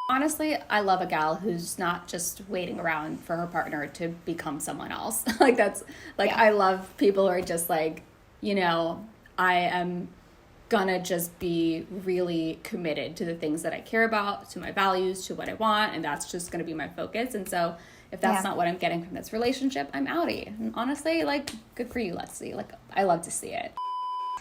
Honestly, I love a gal who's not just waiting around for her partner to become someone else. Like that's like Yeah. I love people who are just like, you know, I am gonna just be really committed to the things that I care about, to my values, to what I want, and that's just gonna be my focus. And so if that's Yeah. not what I'm getting from this relationship, I'm outie. And honestly, like good for you, Lexi. Like I love to see it.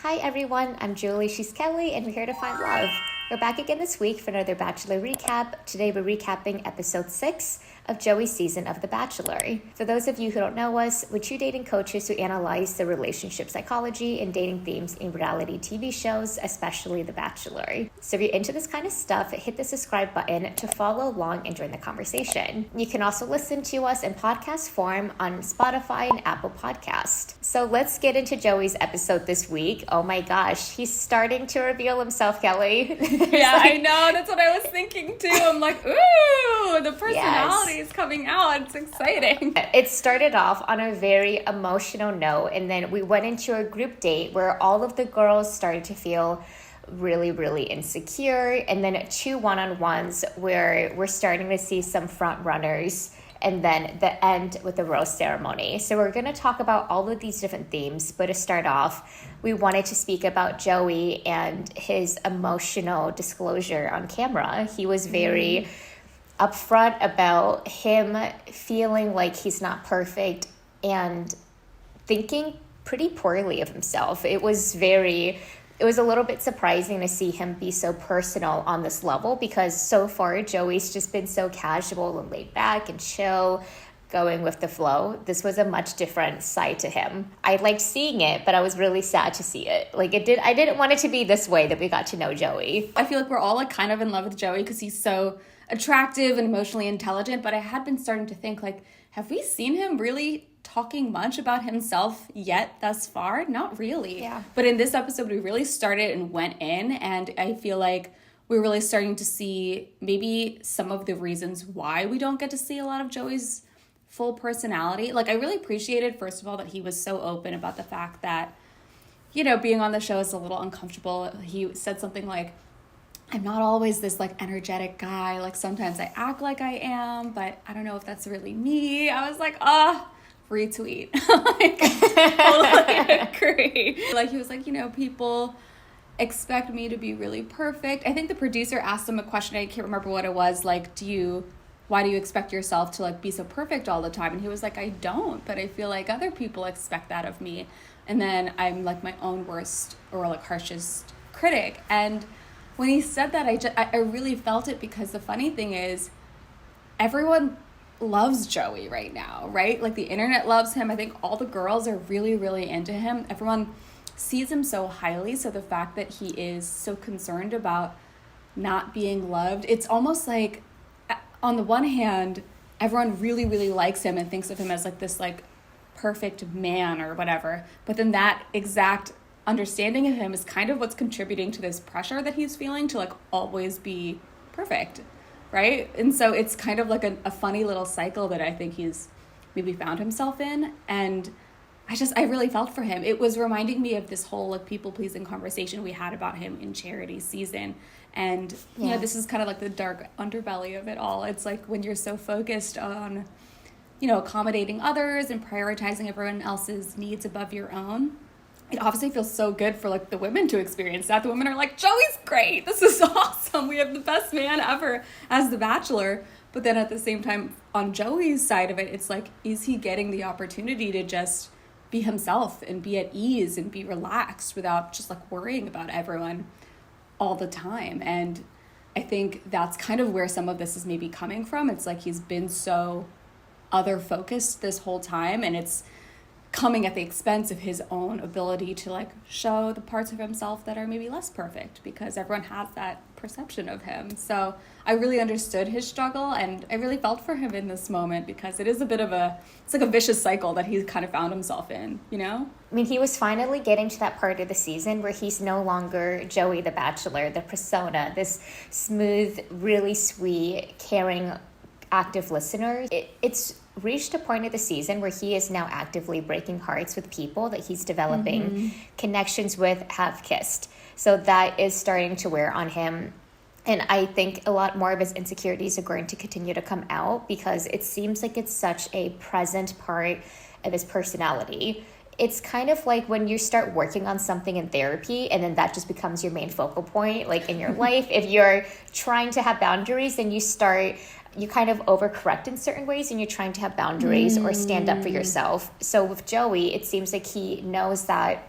Hi everyone, I'm Julie, she's Kelly, and we're here to find love. We're back again this week for another Bachelor recap. Today we're recapping episode 6 of Joey's season of The Bachelor. For those of you who don't know us, we're two dating coaches who analyze the relationship psychology and dating themes in reality TV shows, especially The Bachelor. So if you're into this kind of stuff, hit the subscribe button to follow along and join the conversation. You can also listen to us in podcast form on Spotify and Apple Podcast. So let's get into Joey's episode this week. Oh my gosh, he's starting to reveal himself, Kelly. Yeah, I know. That's what I was thinking too. I'm like, ooh, the personality is coming out. It's exciting. It started off on a very emotional note, and then we went into a group date where all of the girls started to feel really, really insecure, and then 2 one-on-ones where we're starting to see some front runners, and then the end with the rose ceremony. So we're going to talk about all of these different themes, but to start off, we wanted to speak about Joey and his emotional disclosure on camera. He was very upfront about him feeling like he's not perfect and thinking pretty poorly of himself. It was a little bit surprising to see him be so personal on this level, because so far Joey's just been so casual and laid back and chill, going with the flow. This was a much different side to him. I liked seeing it, but I was really sad to see it. I didn't want it to be this way that we got to know Joey. I feel like we're all like kind of in love with Joey because he's so attractive and emotionally intelligent, but I had been starting to think like, have we seen him really talking much about himself yet thus far? Not really. Yeah. But in this episode, we really started and went in, and I feel like we're really starting to see maybe some of the reasons why we don't get to see a lot of Joey's full personality. Like, I really appreciated, first of all, that he was so open about the fact that, you know, being on the show is a little uncomfortable. He said something like, I'm not always this like energetic guy. Like sometimes I act like I am, but I don't know if that's really me. I was like, retweet. Like, totally agree. Like he was like, you know, people expect me to be really perfect. I think the producer asked him a question. I can't remember what it was. Like, why do you expect yourself to like be so perfect all the time? And he was like, I don't, but I feel like other people expect that of me. And then I'm like my own worst or like harshest critic. And when he said that, I really felt it, because the funny thing is everyone loves Joey right now, right? Like the internet loves him. I think all the girls are really, really into him. Everyone sees him so highly. So the fact that he is so concerned about not being loved, it's almost like on the one hand, everyone really, really likes him and thinks of him as like this like perfect man or whatever. But then that exact understanding of him is kind of what's contributing to this pressure that he's feeling to like always be perfect, right? And so it's kind of like a funny little cycle that I think he's maybe found himself in. And I really felt for him. It was reminding me of this whole like people-pleasing conversation we had about him in Charity season. And you know, this is kind of like the dark underbelly of it all. It's like when you're so focused on, you know, accommodating others and prioritizing everyone else's needs above your own, it obviously feels so good for like the women to experience that. The women are like, Joey's great. This is awesome. We have the best man ever as the Bachelor. But then at the same time, on Joey's side of it, it's like, is he getting the opportunity to just be himself and be at ease and be relaxed without just like worrying about everyone all the time? And I think that's kind of where some of this is maybe coming from. It's like he's been so other focused this whole time, and it's coming at the expense of his own ability to like show the parts of himself that are maybe less perfect, because everyone has that perception of him. So I really understood his struggle, and I really felt for him in this moment, because it is it's like a vicious cycle that he's kind of found himself in, you know? I mean, he was finally getting to that part of the season where he's no longer Joey the Bachelor, the persona, this smooth, really sweet, caring, active listener. It's reached a point of the season where he is now actively breaking hearts with people that he's developing connections with, have kissed. So that is starting to wear on him. And I think a lot more of his insecurities are going to continue to come out because it seems like it's such a present part of his personality. It's kind of like when you start working on something in therapy and then that just becomes your main focal point, like in your life. If you're trying to have boundaries, then you kind of overcorrect in certain ways and you're trying to have boundaries or stand up for yourself. So with Joey, it seems like he knows that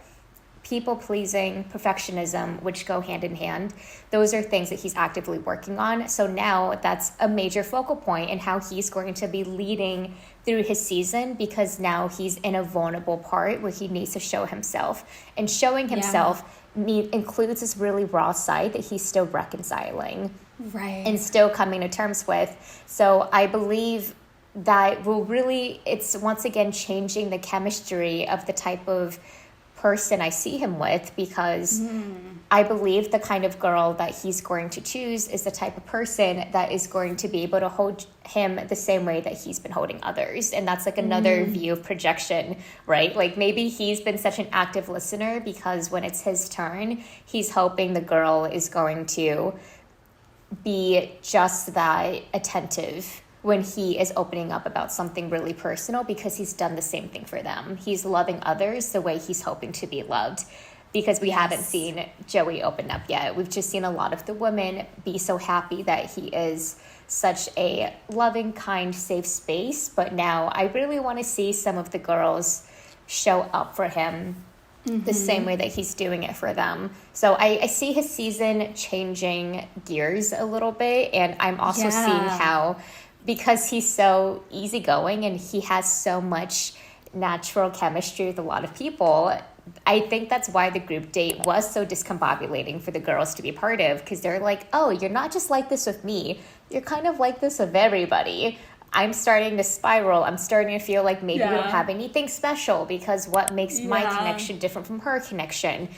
people pleasing, perfectionism, which go hand in hand, those are things that he's actively working on. So now that's a major focal point in how he's going to be leading through his season, because now he's in a vulnerable part where he needs to show himself. And showing himself includes this really raw side that he's still reconciling. Right. And still coming to terms with. So I believe that it's once again changing the chemistry of the type of person I see him with, because I believe the kind of girl that he's going to choose is the type of person that is going to be able to hold him the same way that he's been holding others. And that's like another view of projection, right? Like maybe he's been such an active listener because when it's his turn, he's hoping the girl is going to be just that attentive when he is opening up about something really personal, because he's done the same thing for them. He's loving others the way he's hoping to be loved, because we haven't seen Joey open up yet. We've just seen a lot of the women be so happy that he is such a loving, kind, safe space. But now I really want to see some of the girls show up for him the same way that he's doing it for them. So I see his season changing gears a little bit. And I'm also seeing how, because he's so easygoing and he has so much natural chemistry with a lot of people, I think that's why the group date was so discombobulating for the girls to be part of, because they're like, oh, you're not just like this with me, you're kind of like this with everybody. I'm starting to spiral. I'm starting to feel like maybe we don't have anything special, because what makes my connection different from her connection?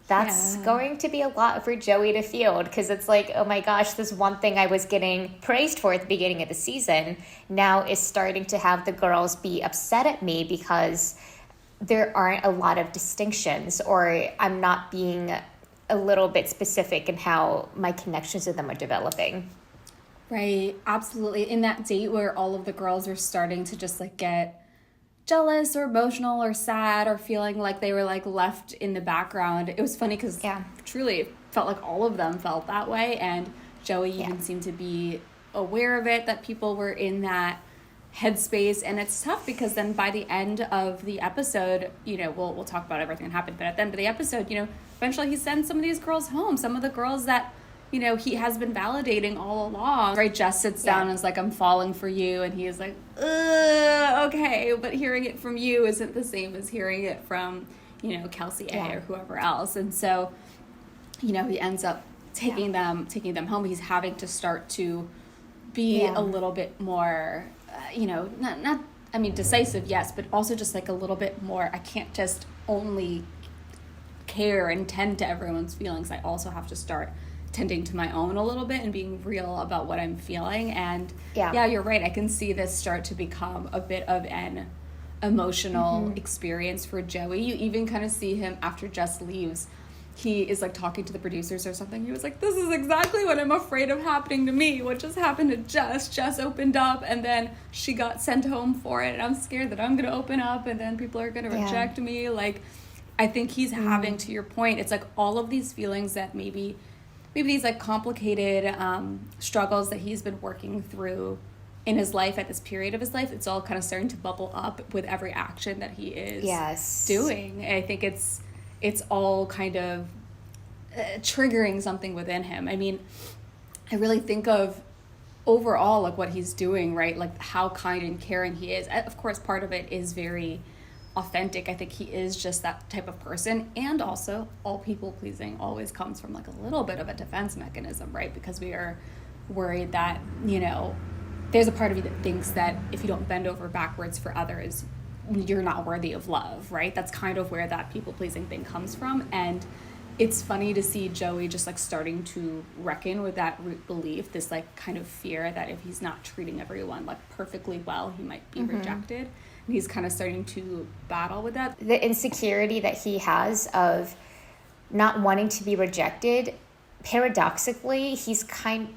That's going to be a lot for Joey to field, because it's like, oh my gosh, this one thing I was getting praised for at the beginning of the season now is starting to have the girls be upset at me because there aren't a lot of distinctions, or I'm not being a little bit specific in how my connections with them are developing. Right, absolutely. In that date where all of the girls are starting to just like get jealous or emotional or sad or feeling like they were like left in the background, it was funny because truly it felt like all of them felt that way, and Joey even seemed to be aware of it, that people were in that headspace. And it's tough because then by the end of the episode, you know, we'll talk about everything that happened, but at the end of the episode, you know, eventually he sends some of these girls home, some of the girls that, you know, he has been validating all along, right? Jess sits down and is like, I'm falling for you. And he is like, okay. But hearing it from you isn't the same as hearing it from, you know, Kelsey A or whoever else. And so, you know, he ends up taking them home. He's having to start to be a little bit more, you know, not, I mean, decisive, yes, but also just like a little bit more, I can't just only care and tend to everyone's feelings. I also have to start tending to my own a little bit and being real about what I'm feeling. And you're right, I can see this start to become a bit of an emotional experience for Joey. You even kind of see him after Jess leaves, he is like talking to the producers or something. He was like, this is exactly what I'm afraid of happening to me, what just happened to Jess. Jess opened up and then she got sent home for it, and I'm scared that I'm gonna open up and then people are gonna reject me. Like, I think he's having, to your point, it's like all of these feelings that maybe these like complicated struggles that he's been working through in his life at this period of his life, it's all kind of starting to bubble up with every action that he is doing. And I think it's all kind of triggering something within him. I mean, I really think of overall like what he's doing, right? Like how kind and caring he is. Of course, part of it is very authentic. I think he is just that type of person. And also, all people pleasing always comes from like a little bit of a defense mechanism, right? Because we are worried that, you know, there's a part of you that thinks that if you don't bend over backwards for others, you're not worthy of love, right? That's kind of where that people pleasing thing comes from. And it's funny to see Joey just like starting to reckon with that root belief, this like kind of fear that if he's not treating everyone like perfectly well, he might be rejected. And he's kind of starting to battle with that. The insecurity that he has of not wanting to be rejected paradoxically,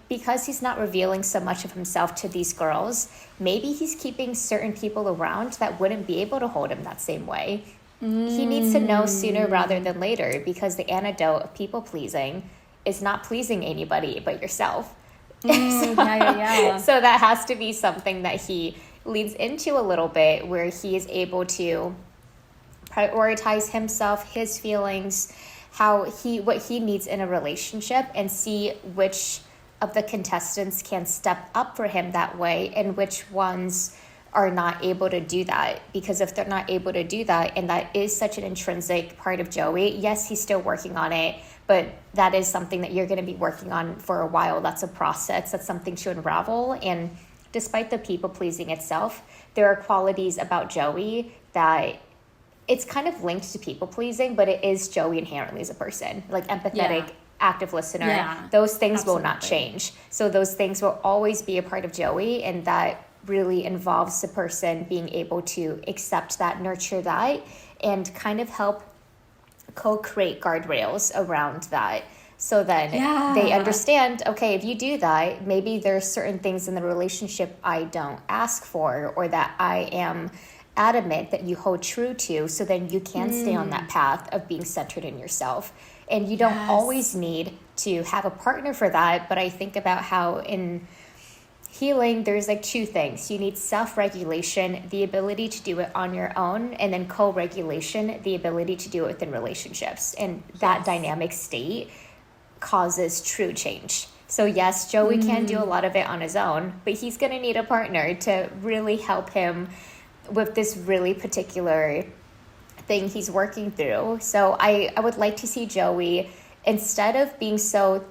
because he's not revealing so much of himself to these girls, maybe he's keeping certain people around that wouldn't be able to hold him that same way. He needs to know sooner rather than later, because the antidote of people pleasing is not pleasing anybody but yourself. So that has to be something that he leads into a little bit, where he is able to prioritize himself, his feelings, what he needs in a relationship, and see which of the contestants can step up for him that way and which ones are not able to do that. Because if they're not able to do that, and that is such an intrinsic part of Joey, yes, he's still working on it, but that is something that you're going to be working on for a while. That's a process. That's something to unravel. And despite the people pleasing itself, there are qualities about Joey that it's kind of linked to people pleasing, but it is Joey inherently as a person, like empathetic, active listener. Yeah, those things absolutely. will not change. So those things will always be a part of Joey, and that really involves the person being able to accept that, nurture that, and kind of help co-create guardrails around that. So then they understand, okay, if you do that, maybe there's certain things in the relationship I don't ask for, or that I am adamant that you hold true to, so then you can stay on that path of being centered in yourself. And you don't always need to have a partner for that, but I think about how in healing, there's like two things. You need self-regulation, the ability to do it on your own, and then co-regulation, the ability to do it within relationships. And that dynamic state causes true change. So yes, Joey can do a lot of it on his own, but he's going to need a partner to really help him with this really particular thing he's working through. So I would like to see Joey, instead of being so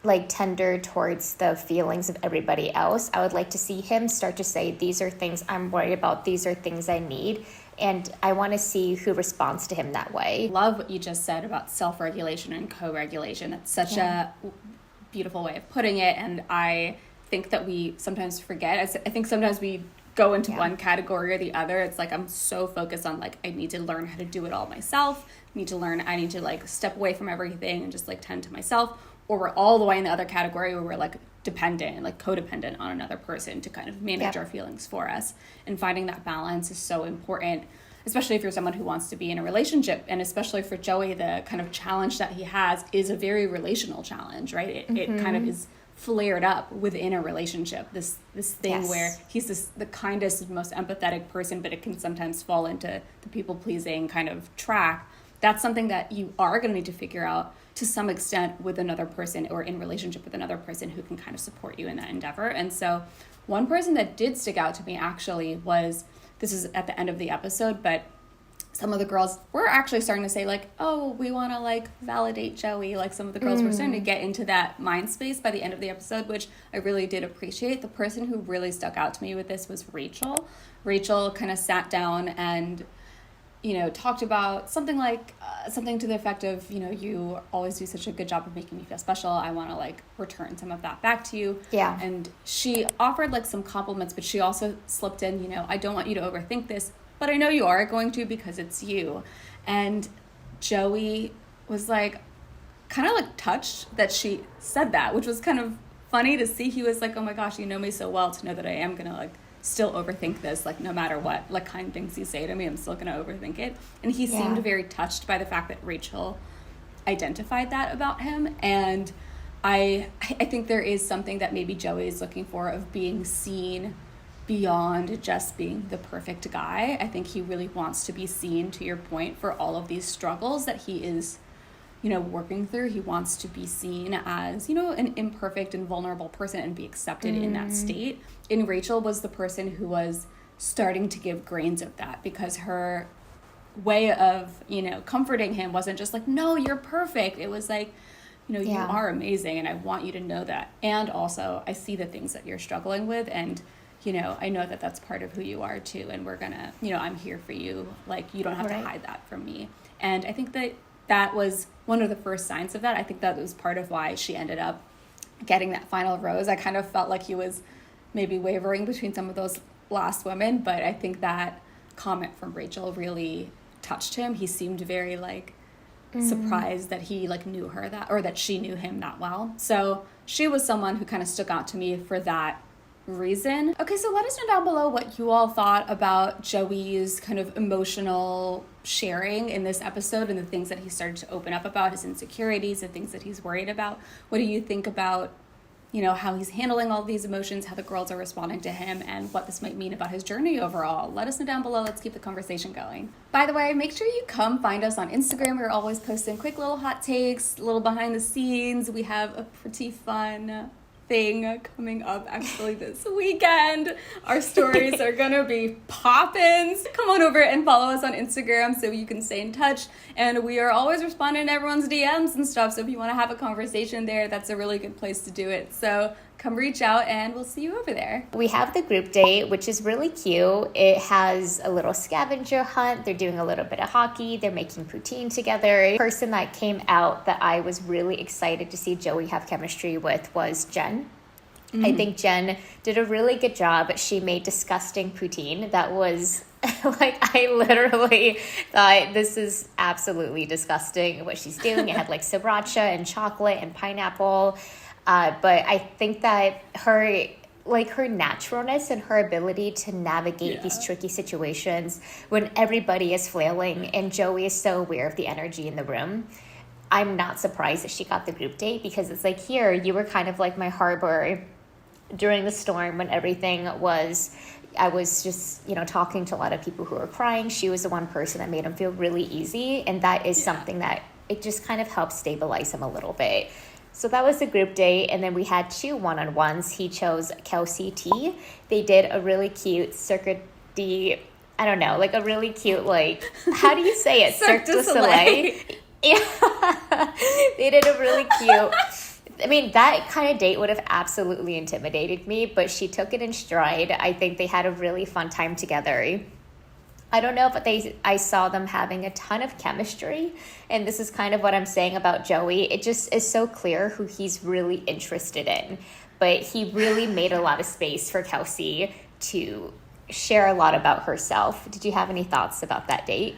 like tender towards the feelings of everybody else, I would like to see him start to say, these are things I'm worried about, these are things I need, and I want to see who responds to him that way. Love what you just said about self-regulation and co-regulation. That's such a beautiful way of putting it, and I think that we sometimes forget. I think sometimes we go into one category or the other. It's like I'm so focused on like I need to learn how to do it all myself. I need to like step away from everything and just like tend to myself. Or we're all the way in the other category where we're like dependent and like codependent on another person to kind of manage our feelings for us. And finding that balance is so important, especially if you're someone who wants to be in a relationship. And especially for Joey, the kind of challenge that he has is a very relational challenge, right? It kind of is flared up within a relationship, this thing where he's the kindest, most empathetic person, but it can sometimes fall into the people-pleasing kind of track. That's something that you are going to need to figure out to some extent with another person, or in relationship with another person who can kind of support you in that endeavor. And so one person that did stick out to me actually was, this is at the end of the episode, but some of the girls were actually starting to say like, oh, we want to like validate Joey. Like some of the girls were starting to get into that mind space by the end of the episode, which I really did appreciate. The person who really stuck out to me with this was Rachel. Rachel kind of sat down and, you know, talked about something like something to the effect of, you know, you always do such a good job of making me feel special. I want to like return some of that back to you. Yeah. And she offered like some compliments, but she also slipped in, you know, I don't want you to overthink this, but I know you are going to because it's you. And Joey was like kind of like touched that she said that, which was kind of funny to see. He was like, oh my gosh, you know me so well to know that I am going to like still overthink this, like no matter what like kind things you say to me, I'm still gonna overthink it. And he seemed very touched by the fact that Rachel identified that about him. And I think there is something that maybe Joey is looking for, of being seen beyond just being the perfect guy. I think he really wants to be seen, to your point, for all of these struggles that he is, you know, working through. He wants to be seen as, you know, an imperfect and vulnerable person and be accepted in that state. And Rachel was the person who was starting to give grains of that, because her way of, you know, comforting him wasn't just like, no, you're perfect. It was like, you know, you are amazing and I want you to know that. And also I see the things that you're struggling with, and, you know, I know that that's part of who you are too. And we're gonna, you know, I'm here for you. Like, you don't have to hide that from me. And I think that was one of the first signs of that. I think that was part of why she ended up getting that final rose. I kind of felt like he was maybe wavering between some of those last women, but I think that comment from Rachel really touched him. He seemed very like surprised that he like knew her that, or that she knew him that well. So she was someone who kind of stuck out to me for that reason. Okay, so let us know down below what you all thought about Joey's kind of emotional sharing in this episode and the things that he started to open up about, his insecurities, the things that he's worried about. What do you think about, you know, how he's handling all these emotions, how the girls are responding to him, and what this might mean about his journey overall? Let us know down below. Let's keep the conversation going. By the way, make sure you come find us on Instagram. We're always posting quick little hot takes, little behind the scenes. We have a pretty fun thing coming up actually this weekend. Our stories are gonna be poppin'. Come on over and follow us on Instagram so you can stay in touch, and we are always responding to everyone's DMs and stuff, so if you want to have a conversation there, that's a really good place to do it. So come reach out and we'll see you over there. We have the group date, which is really cute. It has a little scavenger hunt. They're doing a little bit of hockey. They're making poutine together. The person that came out that I was really excited to see Joey have chemistry with was Jenn. I think Jenn did a really good job. She made disgusting poutine that was like, I literally thought this is absolutely disgusting what she's doing. It had like sriracha and chocolate and pineapple. But I think that her naturalness and her ability to navigate these tricky situations when everybody is flailing and Joey is so aware of the energy in the room, I'm not surprised that she got the group date, because it's like, here, you were kind of like my harbor during the storm when I was just, you know, talking to a lot of people who were crying. She was the one person that made them feel really easy. And that is something that it just kind of helps stabilize him a little bit. So that was the group date. And then we had 2 one-on-ones. He chose Kelsey T. They did a really cute Cirque du, I don't know, like a really cute, like, how do you say it? Cirque du Soleil. Yeah. They did a really cute, I mean, that kind of date would have absolutely intimidated me, but she took it in stride. I think they had a really fun time together. I don't know, but I saw them having a ton of chemistry, and this is kind of what I'm saying about Joey. It just is so clear who he's really interested in, but he really made a lot of space for Kelsey to share a lot about herself. Did you have any thoughts about that date?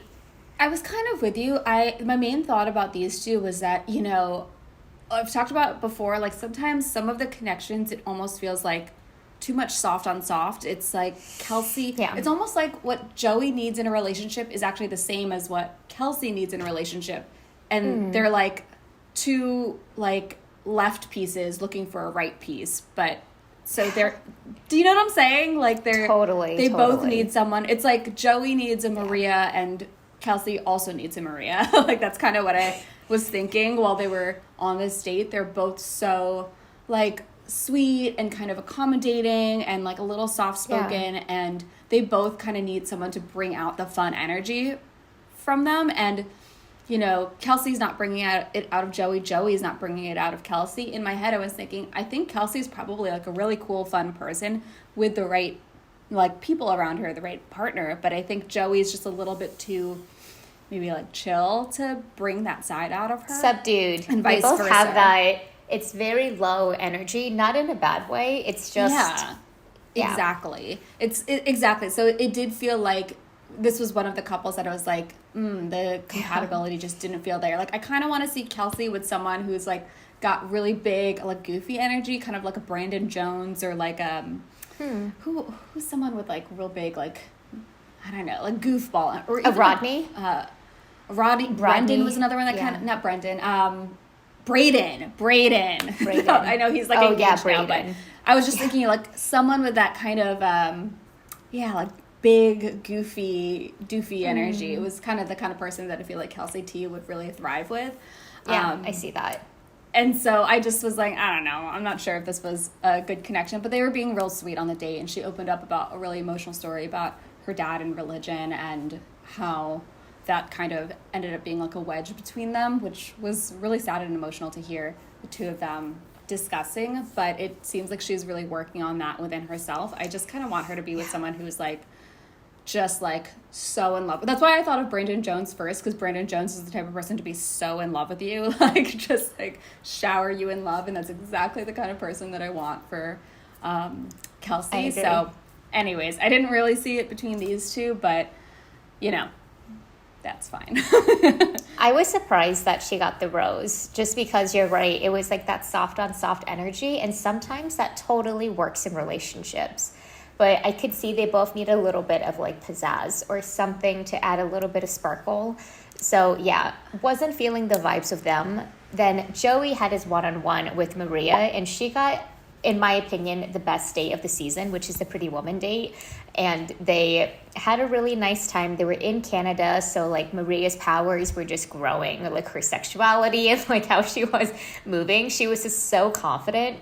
I was kind of with you. My main thought about these two was that, you know, I've talked about it before, like sometimes some of the connections, it almost feels like too much soft on soft. It's like Kelsey, it's almost like what Joey needs in a relationship is actually the same as what Kelsey needs in a relationship. And they're like two like left pieces looking for a right piece. But so they're, do you know what I'm saying? Like they both need someone. It's like Joey needs a Maria and Kelsey also needs a Maria. Like that's kind of what I was thinking while they were on this date. They're both so like sweet and kind of accommodating and like a little soft spoken, and they both kind of need someone to bring out the fun energy from them. And you know, Kelsey's not bringing it out of Joey. Joey's not bringing it out of Kelsey. In my head, I was thinking, I think Kelsey's probably like a really cool, fun person with the right like people around her, the right partner. But I think Joey's just a little bit too maybe like chill to bring that side out of her. Subdued. And vice both versa. have that. It's very low energy, not in a bad way. It's just exactly. Exactly. So it did feel like this was one of the couples that I was like, the compatibility just didn't feel there. Like I kind of want to see Kelsey with someone who's like got really big, like goofy energy, kind of like a Brandon Jones or like who's someone with like real big, like I don't know, like goofball or even Rodney. Rodney. Brendan was another one that kind of not Brendan. Braden. I know he's like engaged now, but I was just thinking like someone with that kind of like big doofy energy. It was kind of the kind of person that I feel like Kelsey T would really thrive with. I see that. And so I just was like, I don't know, I'm not sure if this was a good connection, but they were being real sweet on the date, and she opened up about a really emotional story about her dad and religion and how that kind of ended up being like a wedge between them, which was really sad and emotional to hear the two of them discussing. But it seems like she's really working on that within herself. I just kind of want her to be with someone who's like just like so in love. That's why I thought of Brandon Jones first, because Brandon Jones is the type of person to be so in love with you, like just like shower you in love, and that's exactly the kind of person that I want for Kelsey. So anyways, I didn't really see it between these two, but you know, that's fine. I was surprised that she got the rose, just because you're right. It was like that soft on soft energy, and sometimes that totally works in relationships. But I could see they both need a little bit of like pizzazz or something to add a little bit of sparkle. So yeah, wasn't feeling the vibes of them. Then Joey had his one-on-one with Maria, and she got, in my opinion, the best date of the season, which is the Pretty Woman date. And they had a really nice time. They were in Canada, so like Maria's powers were just growing, like her sexuality and like how she was moving. She was just so confident.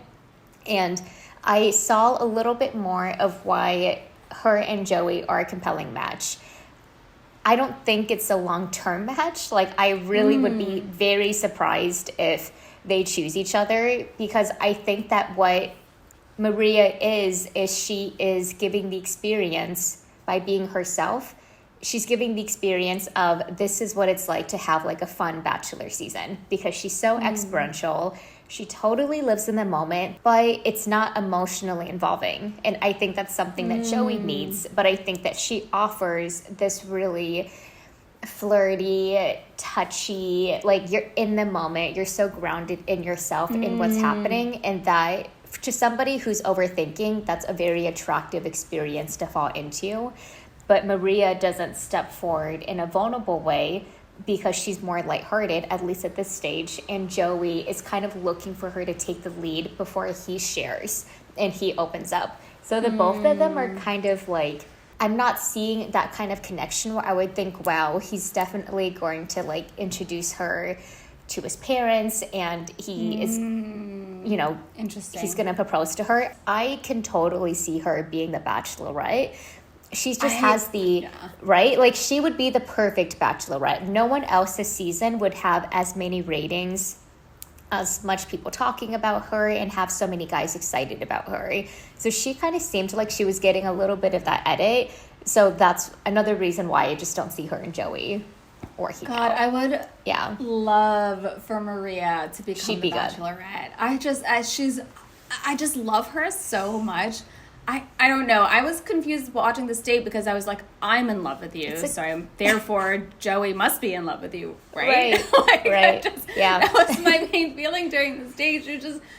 And I saw a little bit more of why her and Joey are a compelling match. I don't think it's a long-term match. Like, I really would be very surprised if they choose each other, because I think that what Maria is she is giving the experience by being herself. She's giving the experience of, this is what it's like to have like a fun Bachelor season, because she's so experiential. She totally lives in the moment, but it's not emotionally involving. And I think that's something that Joey needs, but I think that she offers this really flirty, touchy, like you're in the moment, you're so grounded in yourself, in what's happening, and that to somebody who's overthinking, that's a very attractive experience to fall into. But Maria doesn't step forward in a vulnerable way because she's more lighthearted, at least at this stage, and Joey is kind of looking for her to take the lead before he shares and he opens up. So the both of them are kind of like, I'm not seeing that kind of connection where I would think, wow, he's definitely going to like introduce her to his parents, and he is, you know, interesting. He's going to propose to her. I can totally see her being the Bachelorette. She just has the, right? Like, she would be the perfect Bachelorette. No one else this season would have as many ratings, as much people talking about her, and have so many guys excited about her. So she kind of seemed like she was getting a little bit of that edit. So that's another reason why I just don't see her and Joey. Or he. God, I would love for Maria to become the Bachelorette. I just love her so much. I don't know. I was confused watching this date because I was like, I'm in love with you. Therefore, Joey must be in love with you, right? Right. That was my main feeling during this date.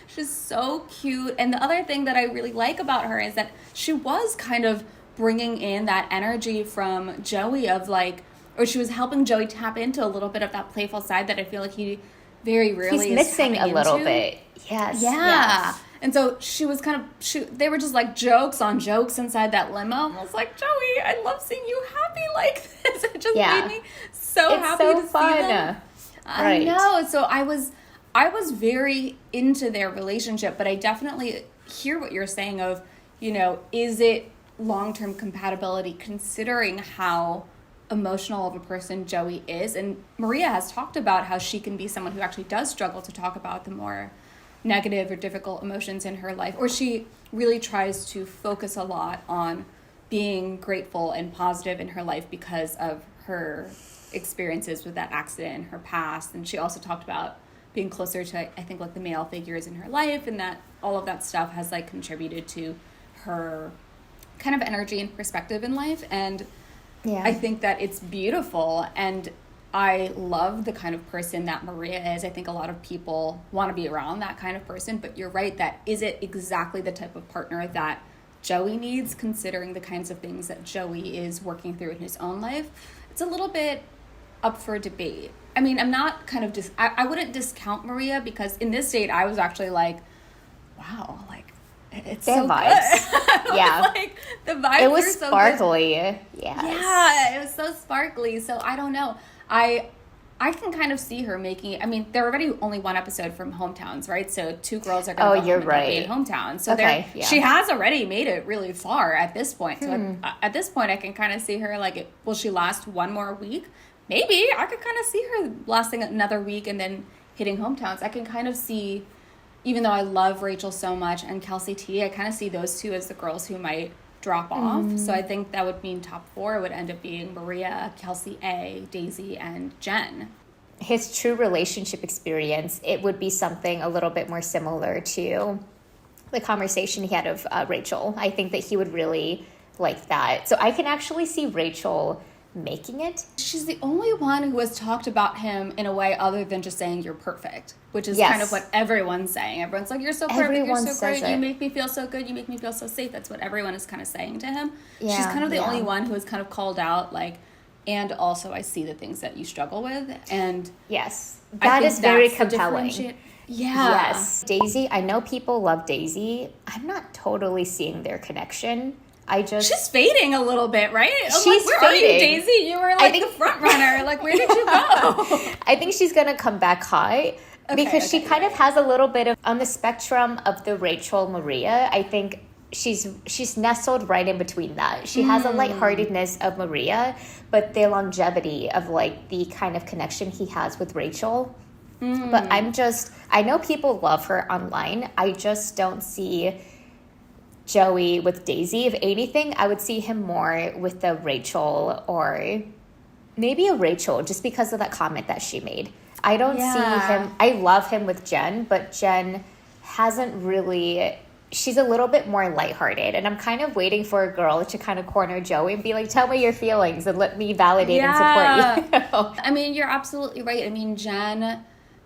She's so cute. And the other thing that I really like about her is that she was kind of bringing in that energy from Joey of like, or she was helping Joey tap into a little bit of that playful side that I feel like he very rarely He's missing a little bit. Yes. Yeah. And so she was they were just like jokes on jokes inside that limo. And I was like, Joey, I love seeing you happy like this. It just made me so happy to see them. I know. So I was very into their relationship, but I definitely hear what you're saying of, you know, is it long-term compatibility considering how emotional of a person Joey is? And Maria has talked about how she can be someone who actually does struggle to talk about the more negative or difficult emotions in her life, or she really tries to focus a lot on being grateful and positive in her life because of her experiences with that accident in her past. And she also talked about being closer to, I think, like the male figures in her life, and that all of that stuff has like contributed to her kind of energy and perspective in life. And I think that it's beautiful, and I love the kind of person that Maria is. I think a lot of people want to be around that kind of person, but you're right that is it exactly the type of partner that Joey needs, considering the kinds of things that Joey is working through in his own life? It's a little bit up for debate. I mean, I'm not kind of I wouldn't discount Maria, because in this date I was actually like, wow, like it's so vibes. Good. Like the vibes it was were so sparkly. Good. Yeah, it was so sparkly. So I don't know. I can kind of see her making, I mean, they're already only one episode from hometowns, right? So 2 girls are going to be in hometown. So she has already made it really far at this point. So at this point, I can kind of see her like, will she last one more week? Maybe. I could kind of see her lasting another week and then hitting hometowns. I can kind of see, even though I love Rachel so much and Kelsey T, I kind of see those two as the girls who might drop off. So I think that would mean top 4 would end up being Maria, Kelsey A, Daisy, and Jenn. His true relationship experience, it would be something a little bit more similar to the conversation he had of Rachel. I think that he would really like that. So I can actually see Rachel making it. She's the only one who has talked about him in a way other than just saying you're perfect, which is Yes. kind of what everyone's saying. Everyone's like, you're so perfect, Everyone you're so says great, you it. make me feel so good, you make me feel so safe. That's what everyone is kind of saying to him. Yeah, She's kind of the yeah. only one who has kind of called out, like, and also I see the things that you struggle with. And Yes. I That think is very that's the compelling. Yeah. Yes. Daisy, I know people love Daisy. I'm not totally seeing their connection. She's fading a little bit, right? She's like, where are you, fading. Daisy? You were like the front runner. Like, where did you go? I think she's going to come back high because she kind of has a little bit of, on the spectrum of the Rachel Maria, I think she's nestled right in between that. She has a lightheartedness of Maria, but the longevity of like the kind of connection he has with Rachel. But I know people love her online. I just don't see Joey with Daisy. If anything, I would see him more with the Rachel, or maybe a Rachel, just because of that comment that she made. I don't see him. I love him with Jenn, but Jenn hasn't really. She's a little bit more lighthearted, and I'm kind of waiting for a girl to kind of corner Joey and be like, tell me your feelings and let me validate and support you. I mean, you're absolutely right. I mean, Jenn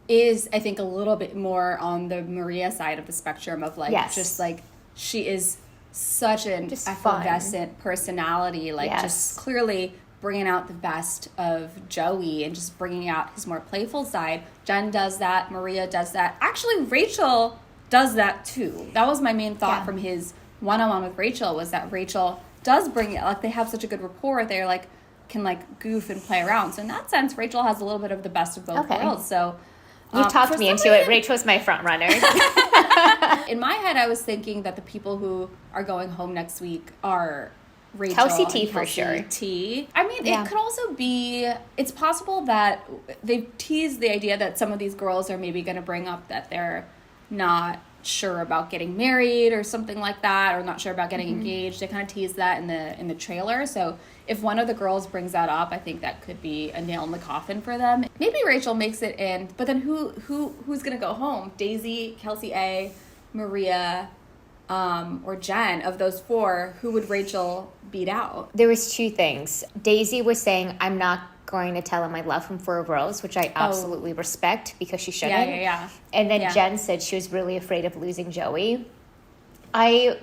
is, I think, a little bit more on the Maria side of the spectrum of like, just like, she is such an effervescent personality, like just clearly bringing out the best of Joey and just bringing out his more playful side. Jenn does that. Maria does that. Actually, Rachel does that too. That was my main thought from his one-on-one with Rachel, was that Rachel does bring it. Like, they have such a good rapport. They're like, can like goof and play around. So in that sense, Rachel has a little bit of the best of both worlds. So you talked me into it. Rachel's my front runner. In my head, I was thinking that the people who are going home next week are Rachel Kelsey T and for Kelsey sure. T. I mean, it could also be, it's possible that they've teased the idea that some of these girls are maybe going to bring up that they're not sure about getting married or something like that, or not sure about getting engaged. They kind of teased that in the trailer. So if one of the girls brings that up, I think that could be a nail in the coffin for them. Maybe Rachel makes it in, but then who's gonna go home? Daisy, Kelsey A, Maria, or Jenn? Of those four, who would Rachel beat out? There was two things. Daisy was saying, I'm not going to tell him I love him for a rose, which I absolutely respect, because she shouldn't. Yeah. And then Jenn said she was really afraid of losing Joey. I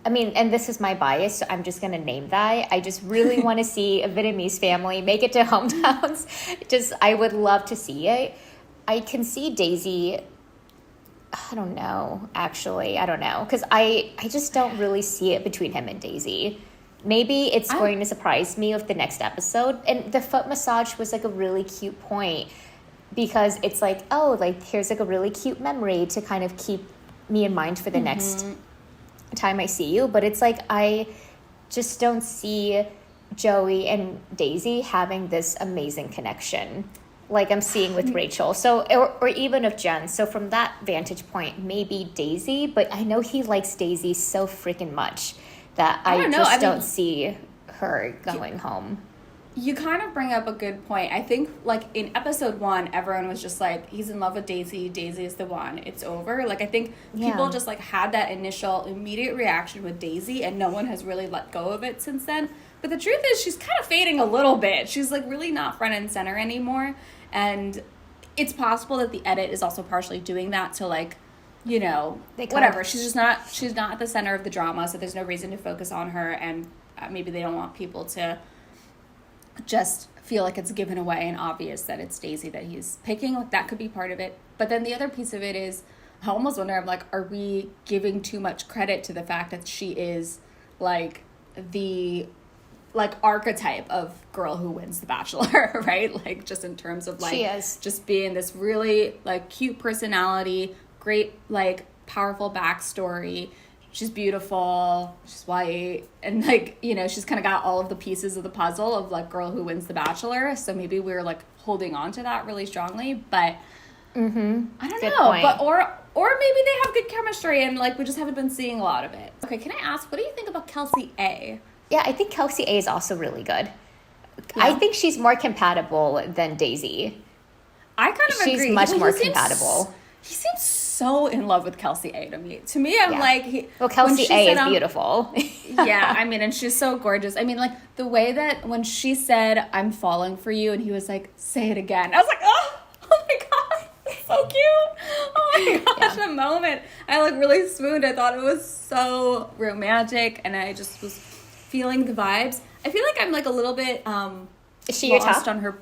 mean, and this is my bias, so I'm just going to name that. I just really want to see a Vietnamese family make it to hometowns. I would love to see it. I can see Daisy, I don't know, actually. I don't know. Because I just don't really see it between him and Daisy. Maybe it's going to surprise me with the next episode. And the foot massage was like a really cute point, because it's like, oh, like here's like a really cute memory to kind of keep me in mind for the next time I see you. But it's like, I just don't see Joey and Daisy having this amazing connection like I'm seeing with Rachel. So, or even of Jenn. So from that vantage point, maybe Daisy, but I know he likes Daisy so freaking much that I don't see her going home. You kind of bring up a good point. I think, like, in episode 1, everyone was just like, he's in love with Daisy. Daisy is the one. It's over. Like, I think people just, like, had that initial immediate reaction with Daisy, and no one has really let go of it since then. But the truth is, she's kind of fading a little bit. She's, like, really not front and center anymore. And it's possible that the edit is also partially doing that to, like, you know, whatever. She's not at the center of the drama, so there's no reason to focus on her. And maybe they don't want people to just feel like it's given away and obvious that it's Daisy that he's picking. Like, that could be part of it. But then the other piece of it is, I almost wonder, I'm like, are we giving too much credit to the fact that she is, like, the, like, archetype of girl who wins the Bachelor, right? Like, just in terms of, like, she is just being this really, like, cute personality, great, like, powerful backstory. She's beautiful, she's white, and, like, you know, she's kind of got all of the pieces of the puzzle of, like, girl who wins the Bachelor. So maybe we're, like, holding on to that really strongly, but I don't Good know. point. But or maybe they have good chemistry and, like, we just haven't been seeing a lot of it. Okay, can I ask, what do you think about Kelsey A? Yeah, I think Kelsey A is also really good. Yeah. I think she's more compatible than Daisy. I kind of agree. She's much more compatible. He seems so in love with Kelsey A to me. To me, I'm like... Kelsey A is beautiful. Yeah, I mean, and she's so gorgeous. I mean, like, the way that when she said, "I'm falling for you," and he was like, "Say it again." I was like, oh my God, it's so cute. Oh my gosh, a moment. I, like, really swooned. I thought it was so romantic, and I just was feeling the vibes. I feel like I'm, like, a little bit Is she your top? on her.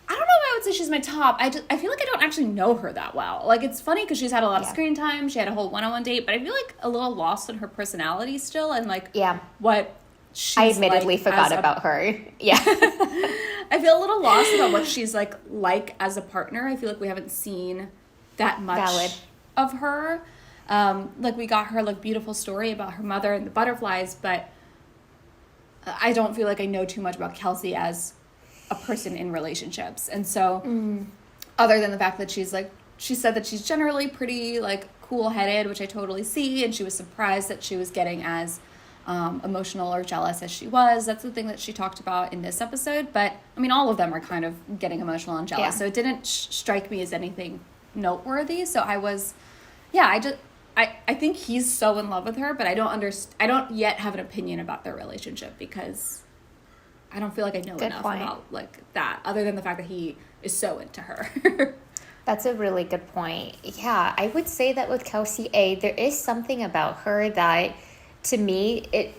I don't know if I would say she's my top. I feel like I don't actually know her that well. Like, it's funny because she's had a lot of screen time. She had a whole one-on-one date, but I feel like a little lost in her personality still, and like what she's I admittedly like forgot about her. Yeah. I feel a little lost about what she's like as a partner. I feel like we haven't seen that much of her. Like, we got her like beautiful story about her mother and the butterflies, but I don't feel like I know too much about Kelsey as a person in relationships. And so other than the fact that she's like, she said that she's generally pretty like cool-headed, which I totally see, and she was surprised that she was getting as emotional or jealous as she was. That's the thing that she talked about in this episode. But I mean, all of them are kind of getting emotional and jealous, so it didn't strike me as anything noteworthy. So I was, I think he's so in love with her, but I don't yet have an opinion about their relationship because I don't feel like I know enough about like that, other than the fact that he is so into her. That's a really good point. Yeah, I would say that with Kelsey A, there is something about her that, to me,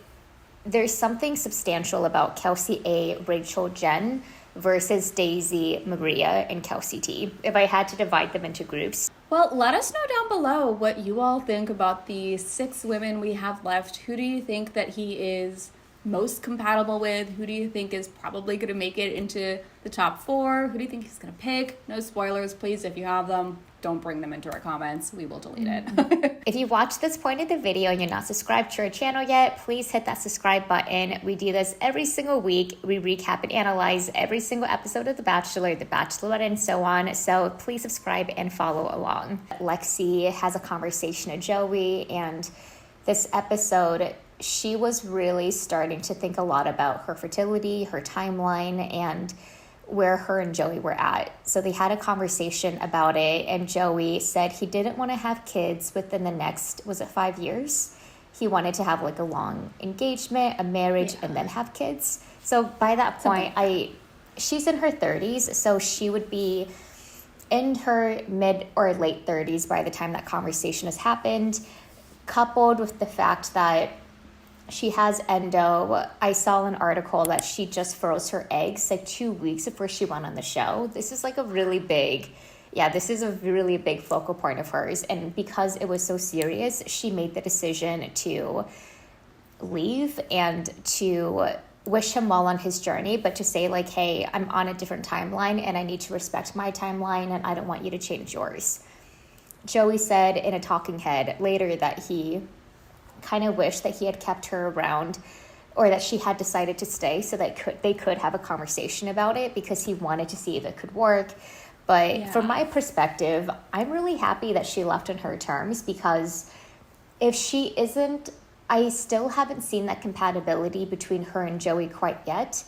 there's something substantial about Kelsey A, Rachel, Jenn versus Daisy, Maria, and Kelsey T, if I had to divide them into groups. Well, let us know down below what you all think about the 6 women we have left. Who do you think that he is most compatible with? Who do you think is probably going to make it into the top 4? Who do you think he's going to pick? No spoilers, please. If you have them, don't bring them into our comments. We will delete it. If you watched this point of the video and you're not subscribed to our channel yet, please hit that subscribe button. We do this every single week. We recap and analyze every single episode of The Bachelor, The Bachelorette, and so on. So please subscribe and follow along. Lexi has a conversation with Joey, and this episode, she was really starting to think a lot about her fertility, her timeline, and where her and Joey were at. So they had a conversation about it, and Joey said he didn't want to have kids within the next, was it 5 years? He wanted to have like a long engagement, a marriage, and then have kids. So by that point, she's in her 30s, so she would be in her mid or late 30s by the time that conversation has happened, coupled with the fact that she has endo. I saw an article that she just froze her eggs like 2 weeks before she went on the show. This is like a really big, this is a really big focal point of hers. And because it was so serious, she made the decision to leave and to wish him well on his journey, but to say like, hey, I'm on a different timeline and I need to respect my timeline and I don't want you to change yours. Joey said in a talking head later that he kind of wished that he had kept her around, or that she had decided to stay so that they could have a conversation about it, because he wanted to see if it could work. But from my perspective, I'm really happy that she left on her terms, because if she isn't, I still haven't seen that compatibility between her and Joey quite yet.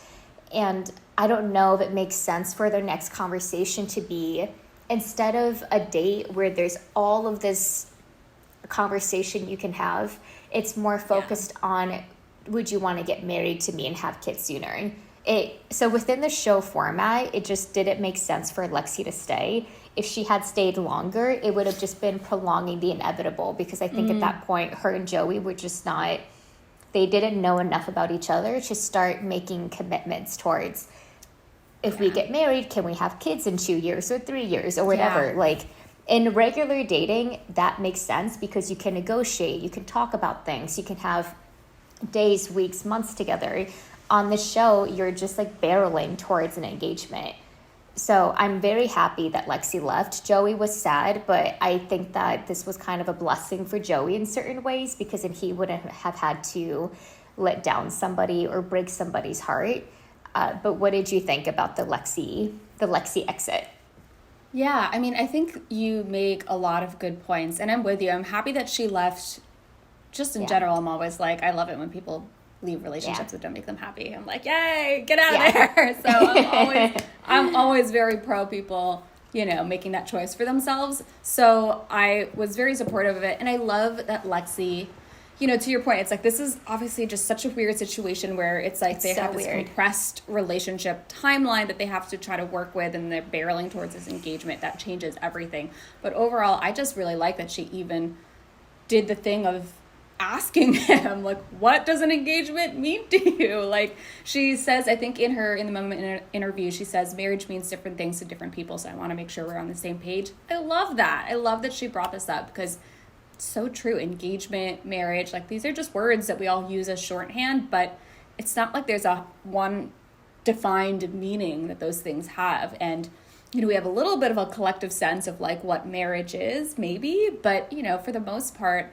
And I don't know if it makes sense for their next conversation to be, instead of a date where there's all of this conversation you can have, it's more focused on, would you want to get married to me and have kids sooner? So within the show format, it just didn't make sense for Lexi to stay. If she had stayed longer, it would have just been prolonging the inevitable, because I think at that point, her and Joey were just not, they didn't know enough about each other to start making commitments towards, if we get married, can we have kids in 2 years or 3 years or whatever? Like, in regular dating, that makes sense, because you can negotiate, you can talk about things, you can have days, weeks, months together. On the show, you're just like barreling towards an engagement. So I'm very happy that Lexi left. Joey was sad, but I think that this was kind of a blessing for Joey in certain ways, because then he wouldn't have had to let down somebody or break somebody's heart. But what did you think about the Lexi exit? Yeah, I mean, I think you make a lot of good points, and I'm with you. I'm happy that she left. Just in general, I'm always like, I love it when people leave relationships that don't make them happy. I'm like, yay, get out of there. So I'm always very pro people, making that choice for themselves. So I was very supportive of it, and I love that Lexi to your point, it's like, this is obviously just such a weird situation where it's like they have this compressed relationship timeline that they have to try to work with, and they're barreling towards this engagement that changes everything. But overall, I just really like that she even did the thing of asking him, like, what does an engagement mean to you? Like, she says, I think in the moment interview, she says marriage means different things to different people, so I want to make sure we're on the same page. I love that. I love that she brought this up, because it's so true. Engagement, marriage, like, these are just words that we all use as shorthand, but it's not like there's a one defined meaning that those things have. And we have a little bit of a collective sense of like what marriage is, maybe, but for the most part,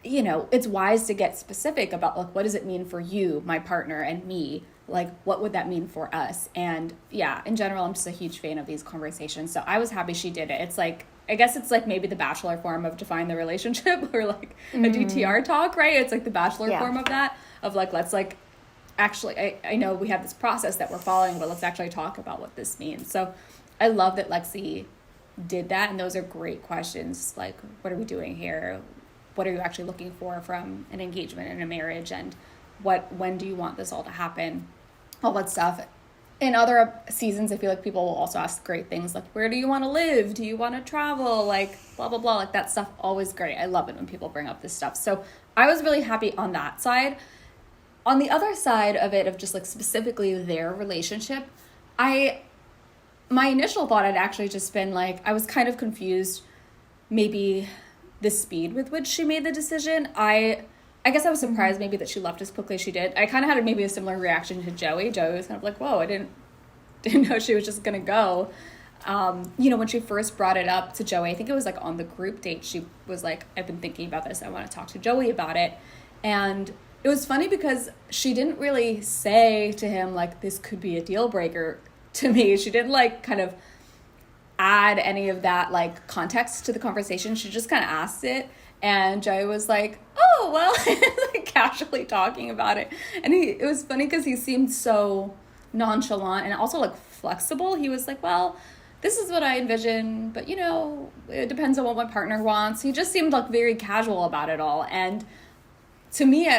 it's wise to get specific about like, what does it mean for you, my partner, and me? Like, what would that mean for us? And yeah, in general, I'm just a huge fan of these conversations. So I was happy she did it. It's like, I guess it's like maybe the Bachelor form of define the relationship, or like a DTR talk, right? It's like the Bachelor form of that, of like, let's like, actually, I know we have this process that we're following, but let's actually talk about what this means. So I love that Lexi did that. And those are great questions. Like, what are we doing here? What are you actually looking for from an engagement and a marriage? And when do you want this all to happen? All that stuff. In other seasons, I feel like people will also ask great things like, where do you want to live? Do you want to travel? Like, blah, blah, blah. Like, that stuff, always great. I love it when people bring up this stuff. So I was really happy on that side. On the other side of it, of just like specifically their relationship, my initial thought had actually just been like, I was kind of confused, maybe the speed with which she made the decision. I guess I was surprised maybe that she left as quickly as she did. I kind of had maybe a similar reaction to Joey. Joey was kind of like, whoa, I didn't know she was just gonna go. When she first brought it up to Joey, I think it was like on the group date, she was like, I've been thinking about this, I want to talk to Joey about it. And it was funny because she didn't really say to him like, this could be a deal breaker to me. She didn't like kind of add any of that like context to the conversation. She just kind of asked it, and Joey was like, oh well, like casually talking about it. And it was funny because he seemed so nonchalant and also like flexible. He was like, well, this is what I envision, but it depends on what my partner wants. He just seemed like very casual about it all. And to me,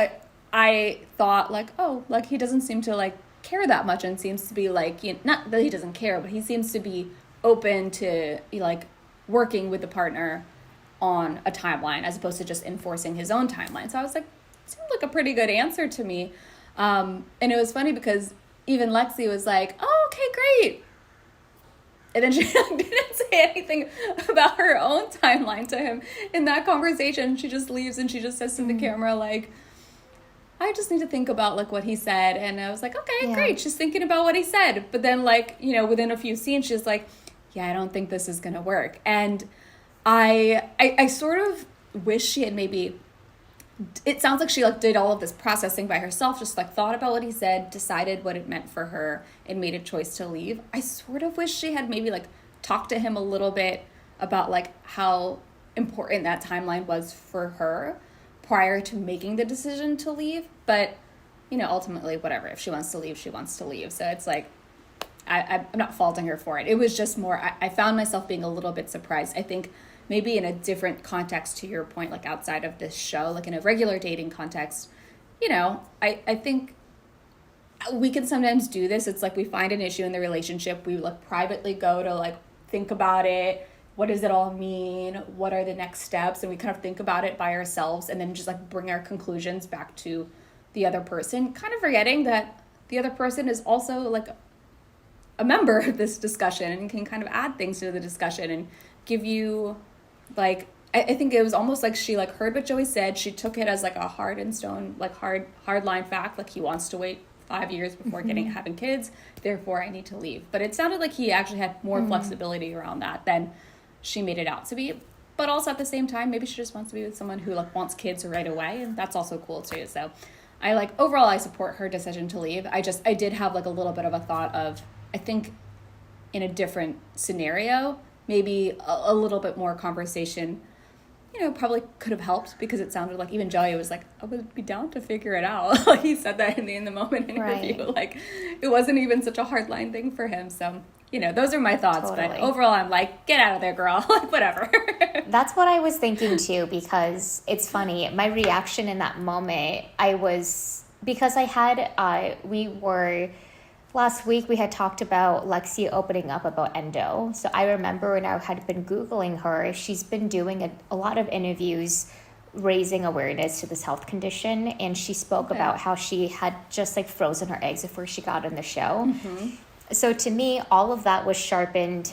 I thought like, oh, like he doesn't seem to like care that much, and seems to be like, not that he doesn't care, but he seems to be open to like working with the partner on a timeline as opposed to just enforcing his own timeline. So I was like, it seemed like a pretty good answer to me. And it was funny because even Lexi was like, oh, okay, great. And then she didn't say anything about her own timeline to him in that conversation. She just leaves and she just says to the camera, like, I just need to think about like what he said. And I was like, okay, great. She's thinking about what he said. But then like, within a few scenes, she's like, yeah, I don't think this is going to work. And I sort of wish she had maybe, it sounds like she like did all of this processing by herself, just like thought about what he said, decided what it meant for her, and made a choice to leave. I sort of wish she had maybe like talked to him a little bit about like how important that timeline was for her prior to making the decision to leave. But, ultimately, whatever. If she wants to leave, she wants to leave. So it's like, I'm not faulting her for it. It was just more, I found myself being a little bit surprised. I think maybe in a different context to your point, like outside of this show, like in a regular dating context, I think we can sometimes do this. It's like we find an issue in the relationship. We like privately go to like think about it. What does it all mean? What are the next steps? And we kind of think about it by ourselves and then just like bring our conclusions back to the other person, kind of forgetting that the other person is also like a member of this discussion and can kind of add things to the discussion and give you like, I think it was almost like she like heard what Joey said. She took it as like a hard and stone, like hard line fact. Like he wants to wait 5 years before having kids. Therefore I need to leave. But it sounded like he actually had more flexibility around that than she made it out to be. But also at the same time, maybe she just wants to be with someone who like wants kids right away. And that's also cool too. So I like, overall, I support her decision to leave. I did have like a little bit of a thought of, I think in a different scenario, maybe a little bit more conversation, probably could have helped, because it sounded like even Joey was like, I would be down to figure it out. Like he said that in the moment interview. Right. Like it wasn't even such a hard line thing for him. So, those are my thoughts. Totally. But overall, I'm like, get out of there, girl. Like whatever. That's what I was thinking too, because it's funny. My reaction in that moment, because I had, last week we had talked about Lexi opening up about endo. So I remember when I had been Googling her, she's been doing a lot of interviews raising awareness to this health condition. And she spoke about how she had just like frozen her eggs before she got on the show. Mm-hmm. So to me, all of that was sharpened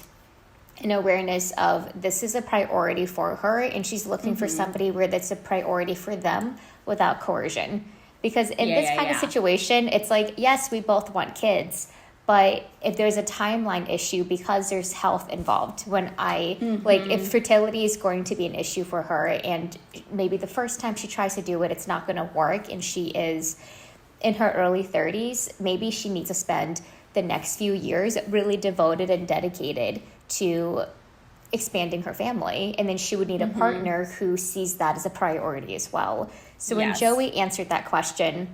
in awareness of this is a priority for her, and she's looking for somebody where that's a priority for them without coercion. Because in this kind of situation, it's like, yes, we both want kids, but if there's a timeline issue because there's health involved, when like if fertility is going to be an issue for her and maybe the first time she tries to do it, it's not going to work and she is in her early 30s, maybe she needs to spend the next few years really devoted and dedicated to expanding her family, and then she would need a partner who sees that as a priority as well. So when Joey answered that question,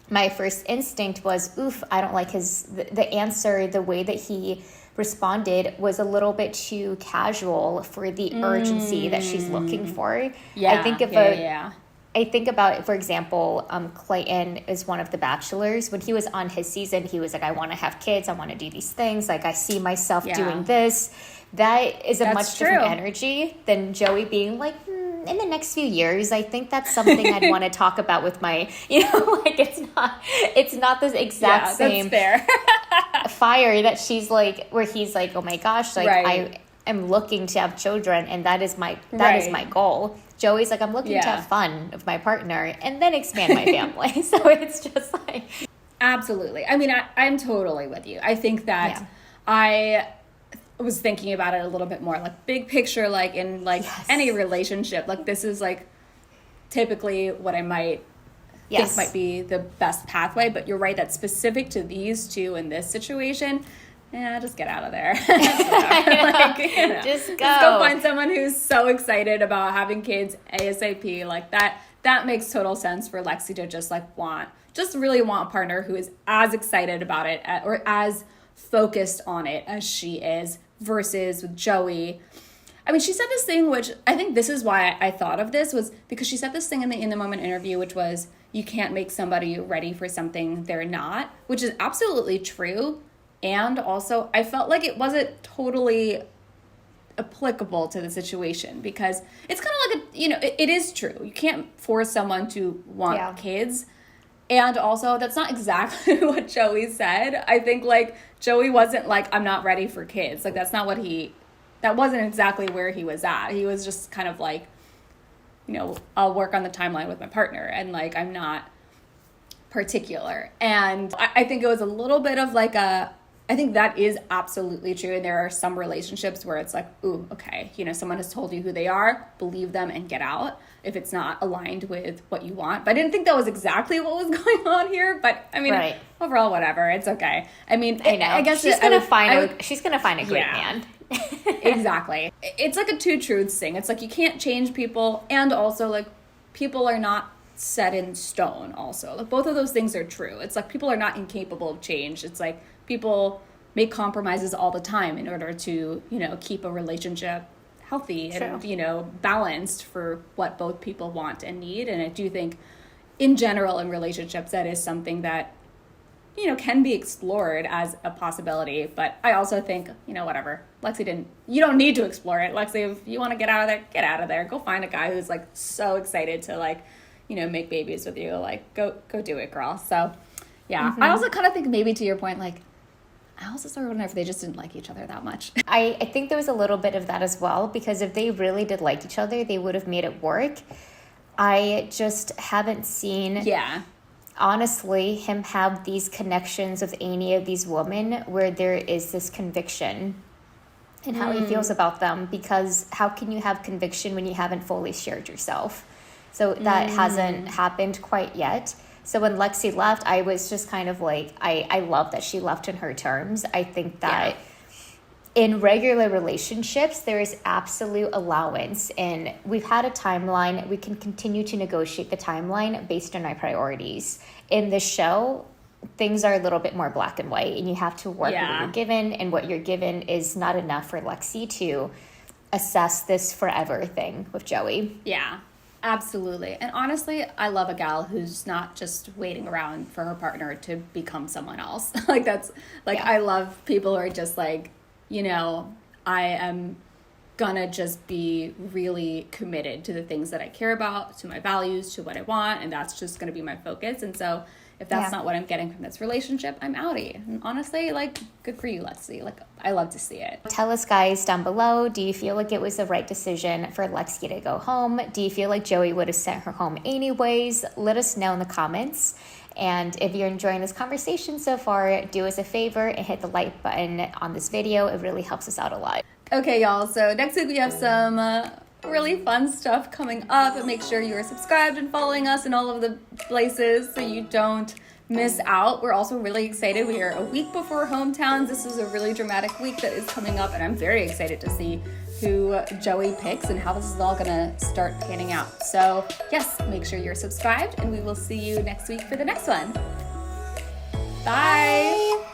my first instinct was, oof, I don't like the answer. The way that he responded was a little bit too casual for the urgency that she's looking for. I think about, for example, Clayton is one of the Bachelors. When he was on his season, he was like, I want to have kids. I want to do these things. Like, I see myself doing this. That is a much different energy than Joey being like, in the next few years, I think that's something I'd want to talk about with my, like it's not this exact same fire that she's like, where he's like, oh my gosh, like I am looking to have children and that is my goal. Joey's like, I'm looking to have fun with my partner and then expand my family. So it's just like. Absolutely. I mean, I'm totally with you. I think that I was thinking about it a little bit more like big picture, like in like any relationship, like this is like typically what I might think might be the best pathway. But you're right that specific to these two in this situation, just get out of there. Just go find someone who's so excited about having kids ASAP. Like that makes total sense for Lexi to just really want a partner who is as excited about it or as focused on it as she is, versus with Joey. I mean, she said this thing, which I think this is why I thought of this, was because she said this thing in the In the Moment interview, which was, you can't make somebody ready for something they're not, which is absolutely true. And also, I felt like it wasn't totally applicable to the situation, because it's kind of like it is true. You can't force someone to want kids. And also, that's not exactly what Joey said. I think, like, Joey wasn't like, I'm not ready for kids. Like, that wasn't exactly where he was at. He was just kind of like, I'll work on the timeline with my partner. And, like, I'm not particular. And I think it was a little bit of like I think that is absolutely true. And there are some relationships where it's like, ooh, okay, someone has told you who they are, believe them and get out if it's not aligned with what you want. But I didn't think that was exactly what was going on here. But I mean, overall, whatever. It's okay. I mean, I know. I guess she's gonna find a great man. Exactly. It's like a two truths thing. It's like you can't change people, and also like people are not set in stone. Also, like both of those things are true. It's like people are not incapable of change. It's like people make compromises all the time in order to keep a relationship healthy and balanced for what both people want and need. And I do think in general in relationships that is something that can be explored as a possibility. But I also think whatever, Lexi you don't need to explore it. Lexi, if you want to get out of there, get out of there. Go find a guy who's like so excited to like make babies with you. Like go do it, girl. So yeah. I also kind of think, maybe to your point, like I also sort of wonder if they just didn't like each other that much. I think there was a little bit of that as well, because if they really did like each other, they would have made it work. I just haven't seen, honestly, him have these connections with any of these women where there is this conviction in how he feels about them, because how can you have conviction when you haven't fully shared yourself? So that hasn't happened quite yet. So when Lexi left, I was just kind of like, I love that she left on her terms. I think that in regular relationships, there is absolute allowance. And we've had a timeline. We can continue to negotiate the timeline based on our priorities. In the show, things are a little bit more black and white, and you have to work with what you're given. And what you're given is not enough for Lexi to assess this forever thing with Joey. Yeah, absolutely. And honestly, I love a gal who's not just waiting around for her partner to become someone else. Like that's like, Yeah. I love people who are just like, you know, I am gonna just be really committed to the things that I care about, to my values, to what I want, and that's just gonna be my focus. And so if that's not what I'm getting from this relationship, I'm outie. And honestly, like, good for you, Lexi. Like, I love to see it. Tell us, guys, down below, do you feel like it was the right decision for Lexi to go home? Do you feel like Joey would have sent her home anyways? Let us know in the comments. And if you're enjoying this conversation so far, do us a favor and hit the like button on this video. It really helps us out a lot. Okay, y'all. So next week we have some really fun stuff coming up. Make sure you are subscribed and following us in all of the places so you don't miss out. We're also really excited. We are a week before hometowns. This is a really dramatic week that is coming up, and I'm very excited to see who Joey picks and how this is all gonna start panning out. So yes, make sure you're subscribed, and we will see you next week for the next one. Bye.